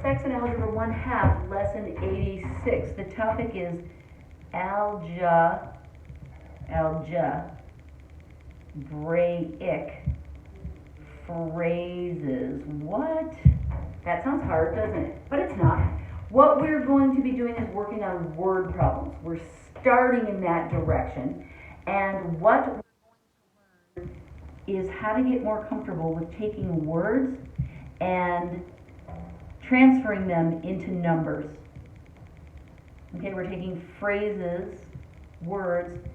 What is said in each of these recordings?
Saxon Algebra 1/2, Lesson 86. The topic is Algebraic Phrases. What? That sounds hard, doesn't it? But it's not. What we're going to be doing is working on word problems. We're starting in that direction. And what we're going to learn is how to get more comfortable with taking words and transferring them into numbers. Okay, we're taking phrases, words,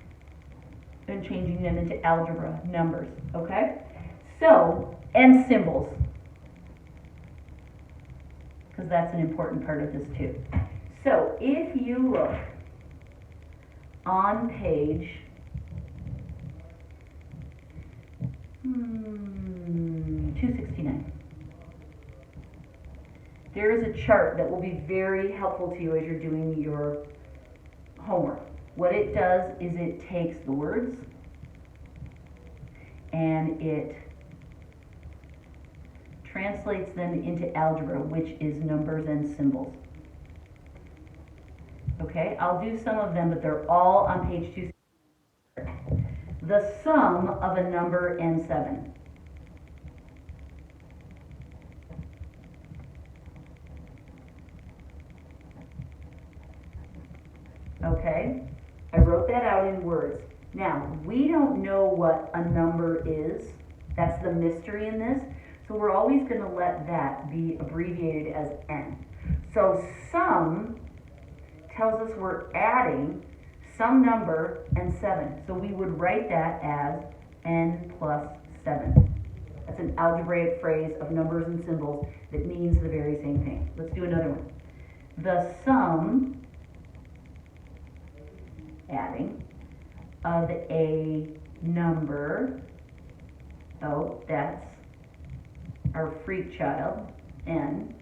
and changing them into algebra, numbers. Okay? So, and symbols, because that's an important part of this too. So, if you look on page 269, there is a chart that will be very helpful to you as you're doing your homework. What it does is it takes the words and it translates them into algebra, which is numbers and symbols. Okay, I'll do some of them, but they're all on page 2. The sum of a number and 7. Okay, I wrote that out in words. Now, we don't know what a number is. That's the mystery in this. So we're always going to let that be abbreviated as n. So sum tells us we're adding some number and 7. So we would write that as n plus 7. That's an algebraic phrase of numbers and symbols that means the very same thing. Let's do another one. The sum, adding, of a number, oh, that's our freak child, n,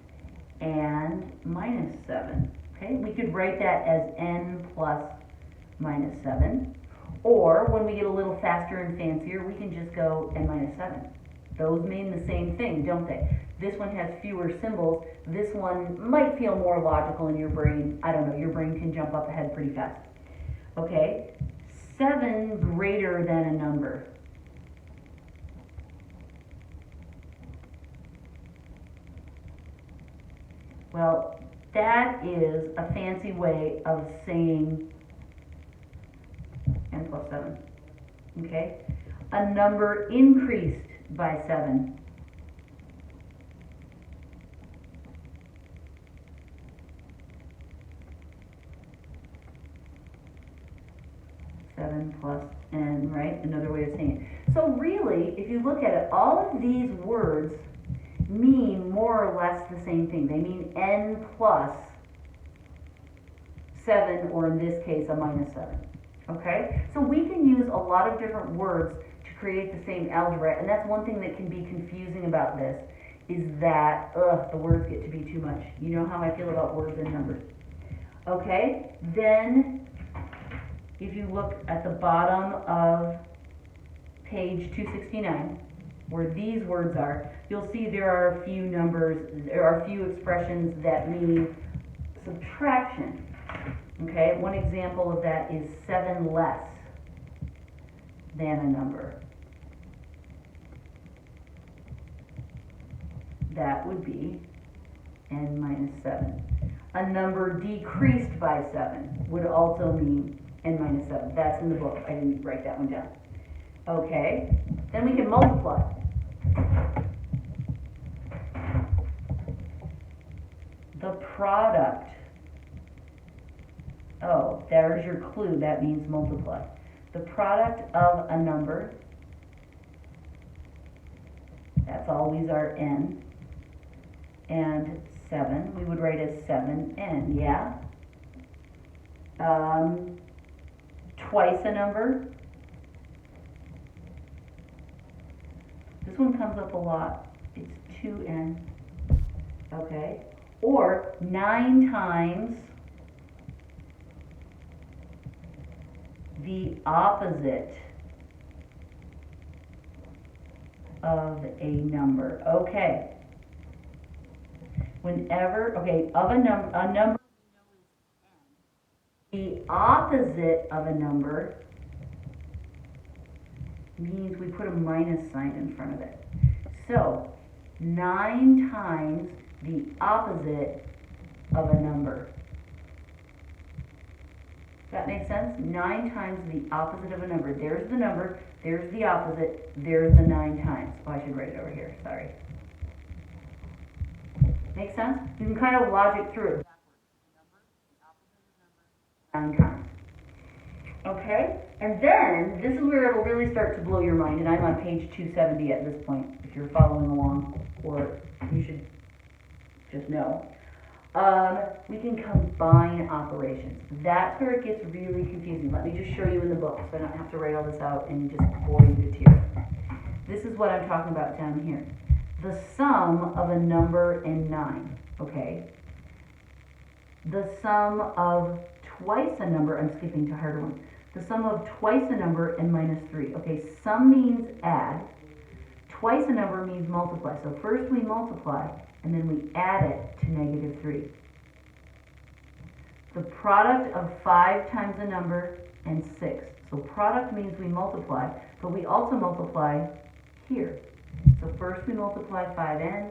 and minus 7. Okay, we could write that as n plus minus 7. Or when we get a little faster and fancier, we can just go n minus 7. Those mean the same thing, don't they? This one has fewer symbols. This one might feel more logical in your brain. I don't know, your brain can jump up ahead pretty fast. Okay, 7 greater than a number. Well, that is a fancy way of saying n plus 7. Okay? A number increased by 7. Plus n, right? Another way of saying it. So really, if you look at it, all of these words mean more or less the same thing. They mean n plus 7, or in this case, a minus 7. Okay? So we can use a lot of different words to create the same algebra, and that's one thing that can be confusing about this, is that, the words get to be too much. You know how I feel about words and numbers. Okay? Then, if you look at the bottom of page 269, where these words are, you'll see there are a few numbers, there are a few expressions that mean subtraction. Okay, one example of that is 7 less than a number. That would be n minus 7. A number decreased by 7 would also mean n minus 7. That's in the book. I didn't write that one down. Okay, then we can multiply. The product. Oh, there's your clue. That means multiply. The product of a number, that's always our n, and 7, we would write as 7n, yeah? Twice a number. This one comes up a lot. It's 2n. Okay. Or 9 times the opposite of a number. Okay. Whenever, okay, of a number, the opposite of a number means we put a minus sign in front of it. So, 9 times the opposite of a number. That makes sense? 9 times the opposite of a number. There's the number, there's the opposite, there's the 9 times. Oh, I should write it over here, sorry. Make sense? You can kind of logic through it. 9 times. Okay? And then, this is where it'll really start to blow your mind, and I'm on page 270 at this point, if you're following along, or you should just know. We can combine operations. That's where it gets really confusing. Let me just show you in the book, so I don't have to write all this out and just bore you to tears. This is what I'm talking about down here. The sum of a number and 9, okay? The sum of twice a number, I'm skipping to harder ones. The sum of twice a number and minus 3. Okay, sum means add. Twice a number means multiply. So first we multiply, and then we add it to negative 3. The product of 5 times a number and 6. So product means we multiply, but we also multiply here. So first we multiply 5n,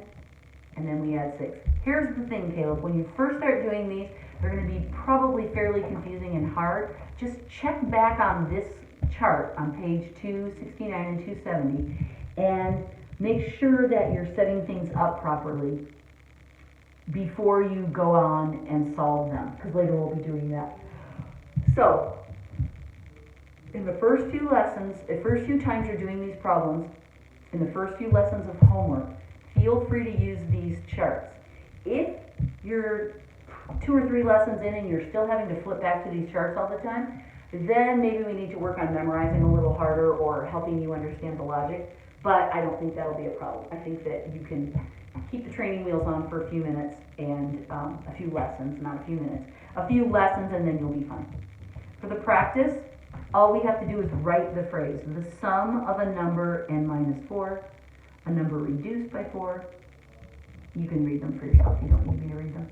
and then we add 6. Here's the thing, Caleb. When you first start doing these, they're going to be probably fairly confusing and hard. Just check back on this chart on page 269 and 270 and make sure that you're setting things up properly before you go on and solve them, because later we'll be doing that. So, in the first few lessons, the first few times you're doing these problems, in the first few lessons of homework, feel free to use these charts. If you're 2 or 3 lessons in and you're still having to flip back to these charts all the time, then maybe we need to work on memorizing a little harder or helping you understand the logic, but I don't think that'll be a problem. I think that you can keep the training wheels on for a few minutes and a few lessons, not a few minutes, a few lessons, and then you'll be fine. For the practice, all we have to do is write the phrase, the sum of a number and minus 4, a number reduced by 4. You can read them for yourself, you don't need me to read them.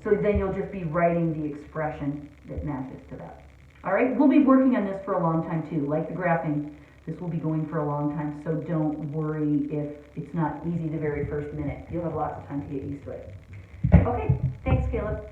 So then you'll just be writing the expression that matches to that. All right, we'll be working on this for a long time too. Like the graphing, this will be going for a long time, so don't worry if it's not easy the very first minute. You'll have lots of time to get used to it. Okay, thanks, Caleb.